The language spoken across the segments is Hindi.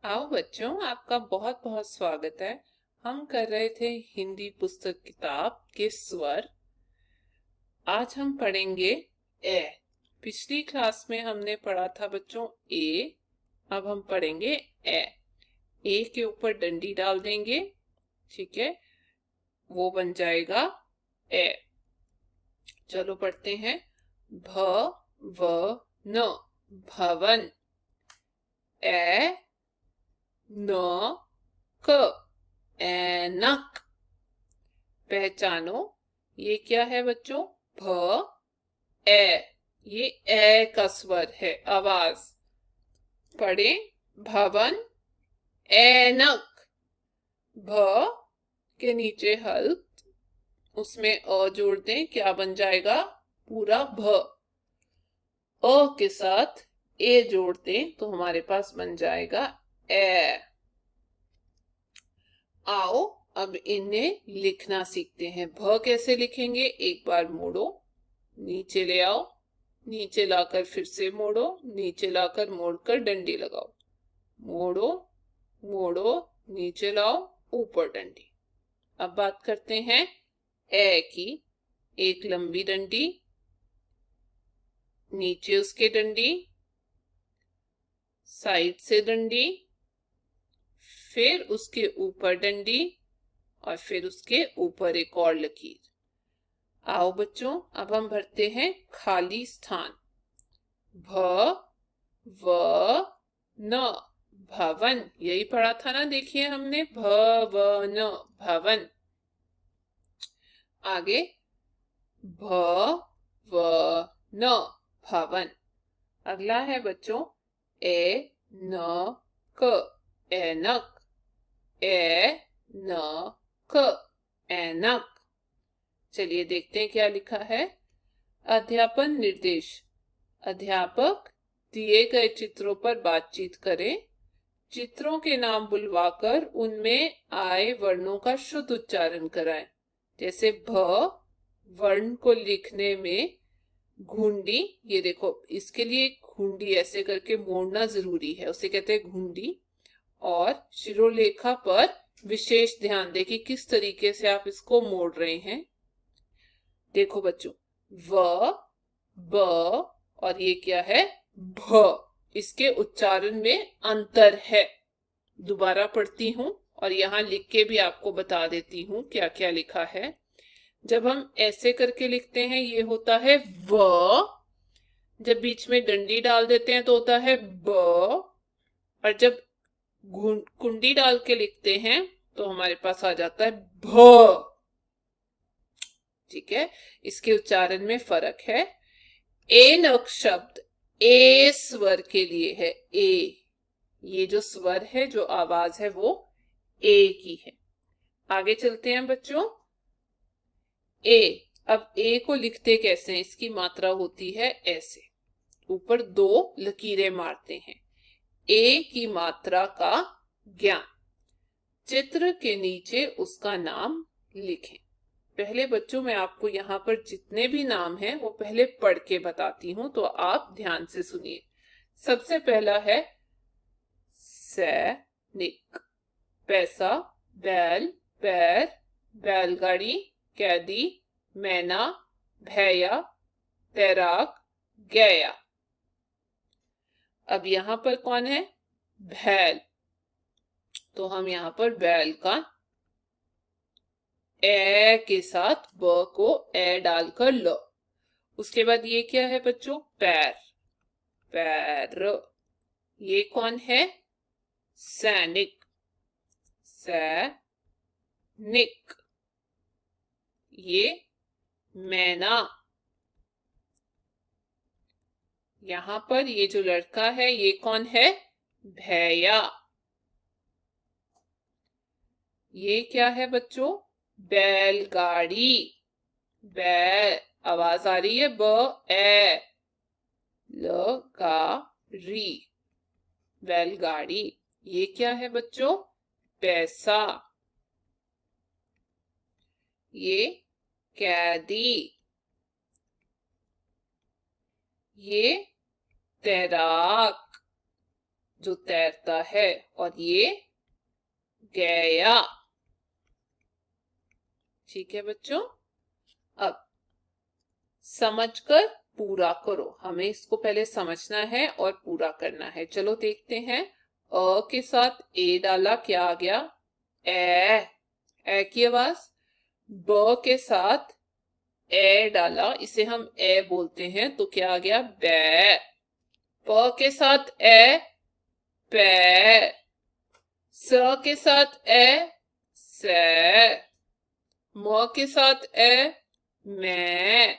आओ बच्चों, आपका बहुत बहुत स्वागत है। हम कर रहे थे हिंदी पुस्तक किताब के स्वर। आज हम पढ़ेंगे ए। पिछली क्लास में हमने पढ़ा था बच्चों ए। अब हम पढ़ेंगे ए। ए के ऊपर डंडी डाल देंगे, ठीक है, वो बन जाएगा ए। चलो पढ़ते हैं। भ व न भवन। ए न क ऐनक। पहचानो, ये क्या है बच्चों? भ ए। ये ए का स्वर है, आवाज। पढ़े। भवन ऐनक। भ के नीचे हल्क, उसमें अ जोड़ दें, क्या बन जाएगा? पूरा भ। अ के साथ ए जोड़ दें तो हमारे पास बन जाएगा ए। आओ अब इन्हें लिखना सीखते हैं। भ कैसे लिखेंगे? एक बार मोड़ो, नीचे ले आओ, नीचे लाकर फिर से मोड़ो, नीचे लाकर मोड़कर डंडी लगाओ, मोड़ो मोड़ो, नीचे लाओ, ऊपर डंडी। अब बात करते हैं ए की। एक लंबी डंडी, नीचे उसके डंडी, साइड से डंडी, फिर उसके ऊपर डंडी और फिर उसके ऊपर एक और लकीर। आओ बच्चों, अब हम भरते हैं खाली स्थान। भ व न भवन। यही पढ़ा था ना, देखिए हमने, भ व न भवन। आगे भ व न भवन। अगला है बच्चों ए न क ऐनक। ए न क ऐनक। चलिए देखते हैं क्या लिखा है। अध्यापन निर्देश। अध्यापक दिए गए चित्रों पर बातचीत करें। चित्रों के नाम बुलवाकर उनमें आए वर्णों का शुद्ध उच्चारण कराएं। जैसे भ वर्ण को लिखने में घुंडी, ये देखो, इसके लिए घुंडी ऐसे करके मोड़ना जरूरी है, उसे कहते हैं घुंडी। और शिरोलेखा पर विशेष ध्यान दें कि किस तरीके से आप इसको मोड़ रहे हैं। देखो बच्चों, व ब और ये क्या है? भ। इसके उच्चारण में अंतर है। दोबारा पढ़ती हूं और यहां लिख के भी आपको बता देती हूं क्या क्या लिखा है। जब हम ऐसे करके लिखते हैं ये होता है व। जब बीच में डंडी डाल देते हैं तो होता है ब। और जब कुंडी डाल के लिखते हैं तो हमारे पास आ जाता है भ। ठीक है, इसके उच्चारण में फर्क है। ऐनक शब्द ए स्वर के लिए है। ए, ये जो स्वर है, जो आवाज है, वो ए की है। आगे चलते हैं बच्चों। ए। अब ए को लिखते कैसे हैं? इसकी मात्रा होती है ऐसे, ऊपर दो लकीरें मारते हैं। ए की मात्रा का ज्ञान। चित्र के नीचे उसका नाम लिखें। पहले बच्चों, मैं आपको यहाँ पर जितने भी नाम हैं वो पहले पढ़ के बताती हूँ, तो आप ध्यान से सुनिए। सबसे पहला है सैनिक। पैसा, बैल, पैर, बैलगाड़ी, कैदी, मैना, भैया, तैराक, गया। अब यहाँ पर कौन है? बैल। तो हम यहाँ पर बैल का ए के साथ ब को ए डालकर ल। उसके बाद ये क्या है बच्चों? पैर। पैर। ये कौन है? सैनिक। सैनिक। ये मैना। यहां पर ये जो लड़का है ये कौन है? भैया। ये क्या है बच्चों? बैलगाड़ी। बैल, आवाज आ रही है, ब ए ल गा री, बैलगाड़ी। ये क्या है बच्चों? पैसा। ये कैदी। ये तैराक। जो तैरता है, और ये गया। ठीक है बच्चों, अब समझकर पूरा करो। हमें इसको पहले समझना है और पूरा करना है। चलो देखते हैं। अ के साथ ए डाला, क्या आ गया? ए की आवाज। ब के साथ ए डाला, इसे हम ए बोलते हैं, तो क्या आ गया? बै। प के साथ ए, पै। स के साथ ए, सै। म के साथ ए, मैं।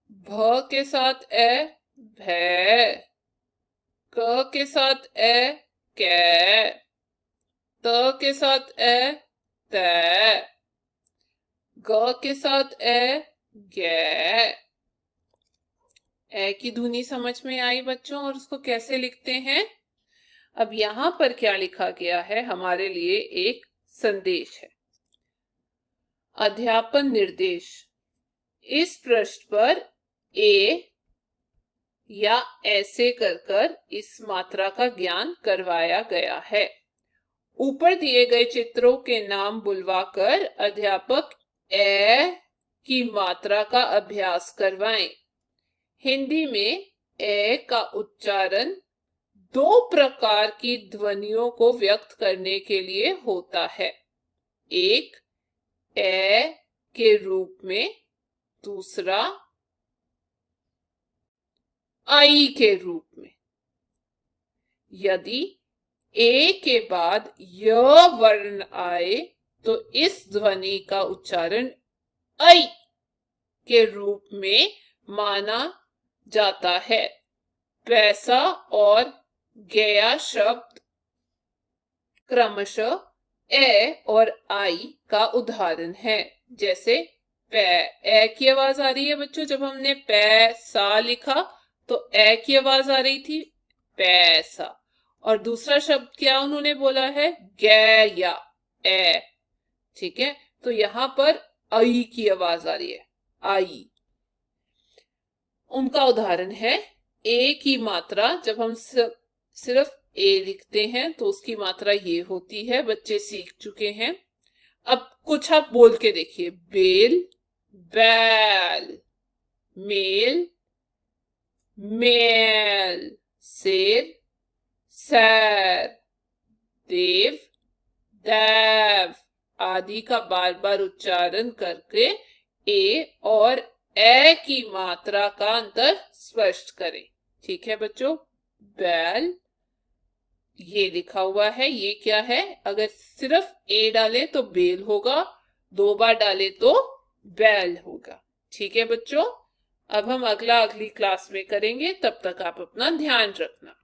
भ के साथ ए, भै। क के साथ ए, कै। त के साथ ए, तै। ग के साथ ए, गै। ए की ध्वनि समझ में आई बच्चों, और उसको कैसे लिखते हैं? अब यहां पर क्या लिखा गया है, हमारे लिए एक संदेश है। अध्यापन निर्देश। इस पृष्ठ पर ए या ऐसे कर इस मात्रा का ज्ञान करवाया गया है। ऊपर दिए गए चित्रों के नाम बुलवाकर अध्यापक ए की मात्रा का अभ्यास करवाएं। हिंदी में ए का उच्चारण दो प्रकार की ध्वनियों को व्यक्त करने के लिए होता है। एक ए के रूप में, दूसरा आई के रूप में। यदि ए के बाद य वर्ण आए तो इस ध्वनि का उच्चारण आई के रूप में माना जाता है। पैसा और गया शब्द क्रमशः ए और आई का उदाहरण है। जैसे पै, ए की आवाज आ रही है बच्चों, जब हमने पैसा लिखा तो ए की आवाज आ रही थी, पैसा। और दूसरा शब्द क्या उन्होंने बोला है? गया, ए। ठीक है, तो यहां पर आई की आवाज आ रही है, आई। उनका उदाहरण है ए की मात्रा, जब हम सिर्फ ए लिखते हैं तो उसकी मात्रा ये होती है, बच्चे सीख चुके हैं। अब कुछ आप बोल के देखिए। बेल, बैल। मेल, मेल। शेर, सैर। देव, दैव आदि का बार बार उच्चारण करके ए और ए की मात्रा का अंतर स्पष्ट करें। ठीक है बच्चों, बैल ये लिखा हुआ है, ये क्या है? अगर सिर्फ ए डाले तो बेल होगा, दो बार डाले तो बैल होगा। ठीक है बच्चों, अब हम अगली क्लास में करेंगे, तब तक आप अपना ध्यान रखना।